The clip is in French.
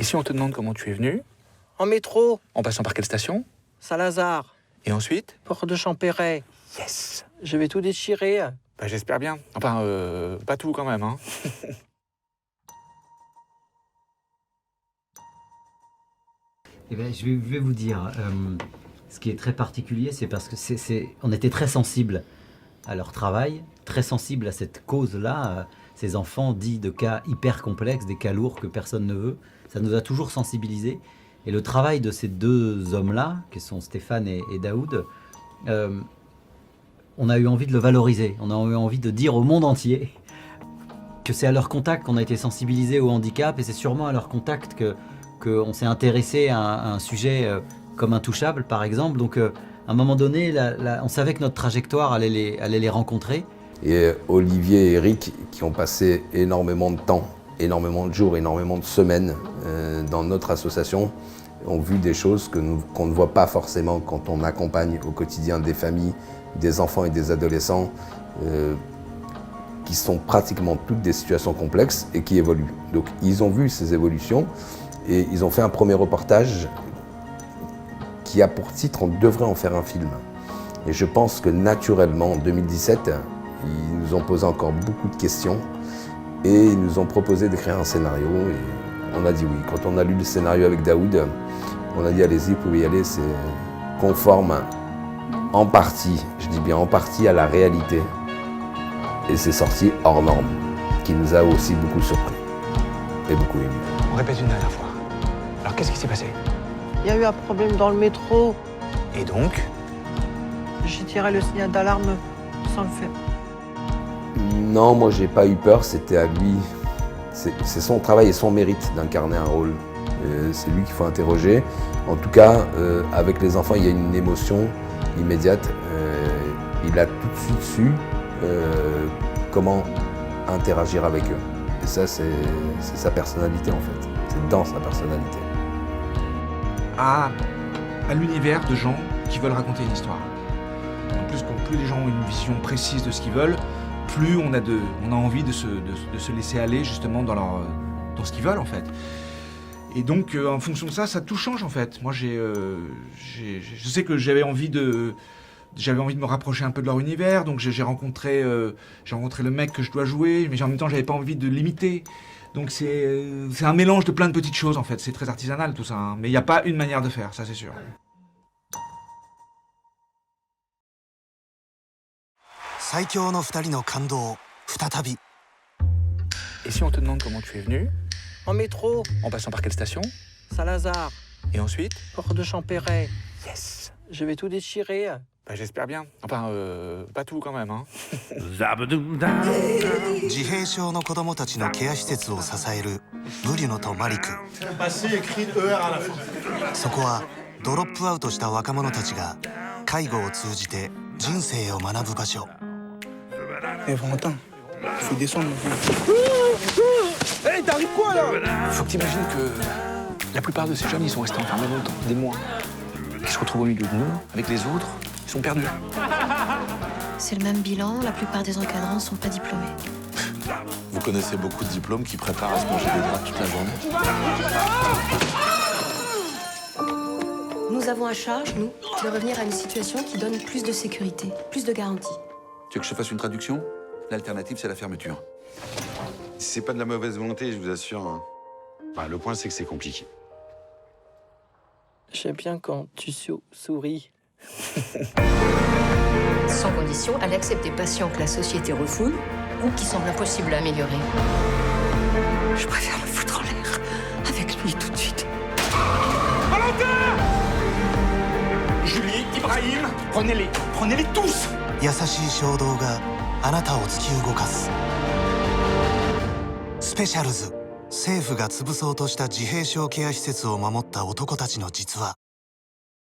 Et si on te demande comment tu es venu, En métro, en passant par quelle station? Saint-Lazare, Et ensuite? Porte de Champéret. Yes! Je vais tout déchirer. Bah, j'espère bien. Enfin, pas tout quand même, hein. Eh ben, je vais vous dire, ce qui est très particulier, c'est parce que on était très sensibles à leur travail, très sensibles à cette cause-là, ces enfants dits de cas hyper complexes, des cas lourds que personne ne veut. Ça nous a toujours sensibilisés. Et le travail de ces deux hommes-là, qui sont Stéphane et Daoud, on a eu envie de le valoriser. On a eu envie de dire au monde entier que c'est à leur contact qu'on a été sensibilisés au handicap, et c'est sûrement à leur contact qu'on s'est intéressé à un sujet comme Intouchables, par exemple. Donc, à un moment donné, on savait que notre trajectoire allait les rencontrer. Et Olivier et Eric, qui ont passé énormément de temps, énormément de jours, énormément de semaines dans notre association, ont vu des choses qu'on ne voit pas forcément quand on accompagne au quotidien des familles, des enfants et des adolescents qui sont pratiquement toutes des situations complexes et qui évoluent. Donc ils ont vu ces évolutions et ils ont fait un premier reportage qui a pour titre « On devrait en faire un film ». Et je pense que naturellement, en 2017, ils nous ont posé encore beaucoup de questions et ils nous ont proposé d'écrire un scénario et on a dit oui. Quand on a lu le scénario avec Daoud, on a dit allez-y, vous pouvez y aller, c'est conforme en partie, je dis bien en partie, à la réalité. Et c'est sorti hors norme, qui nous a aussi beaucoup surpris et beaucoup ému. On répète une dernière fois. Alors qu'est-ce qui s'est passé? Il y a eu un problème dans le métro. Et donc? J'ai tiré le signal d'alarme sans le faire. Non, moi j'ai pas eu peur, c'était à lui. C'est son travail et son mérite d'incarner un rôle. C'est lui qu'il faut interroger. En tout cas, avec les enfants, il y a une émotion immédiate. Il a tout de suite su comment interagir avec eux. Et ça, c'est sa personnalité en fait. C'est dans sa personnalité. À l'univers de gens qui veulent raconter une histoire. En plus, plus les gens ont une vision précise de ce qu'ils veulent, plus on a envie de se laisser aller justement dans ce qu'ils veulent en fait. Et donc en fonction de ça tout change en fait. Moi je sais que j'avais envie de me rapprocher un peu de leur univers, donc j'ai rencontré le mec que je dois jouer, mais en même temps j'avais pas envie de l'imiter. Donc c'est un mélange de plein de petites choses en fait, c'est très artisanal tout ça, hein. Mais il n'y a pas une manière de faire, ça c'est sûr. Et si on te demande comment tu es venu, En métro, en passant par quelle station? Saint-Lazare, Et ensuite? Porte de Champéret. Yes! Je vais tout déchirer. Bah, j'espère bien. Enfin, pas tout quand même, hein. 自閉症の子どもたちのケア施設を支えるブリュノとマリク。そこはドロップアウトした若者たちが介護を通じて人生を学ぶ場所。Eh Valentin, faut descendre. Hey, t'arrives quoi là? Faut que t'imagines que la plupart de ces jeunes, ils sont restés enfermés longtemps, des mois. Ils se retrouvent au milieu de nous, avec les autres, ils sont perdus. C'est le même bilan, la plupart des encadrants ne sont pas diplômés. Vous connaissez beaucoup de diplômes qui préparent à se manger des draps toute la journée. Nous avons à charge, nous, de revenir à une situation qui donne plus de sécurité, plus de garanties. Tu veux que je te fasse une traduction? L'alternative, c'est la fermeture. C'est pas de la mauvaise volonté, je vous assure, hein. Bah, le point, c'est que c'est compliqué. J'aime bien quand tu souris. Sans condition, elle accepte des patients que la société refoule ou qui semblent impossibles à améliorer. Je préfère le foutre en l'air, avec lui tout de suite. Julie, Ibrahim, prenez-les tous! 優しい衝動があなたを突き動かす。スペシャルズ。政府が潰そうとした自閉症ケア施設を守った男たちの実話。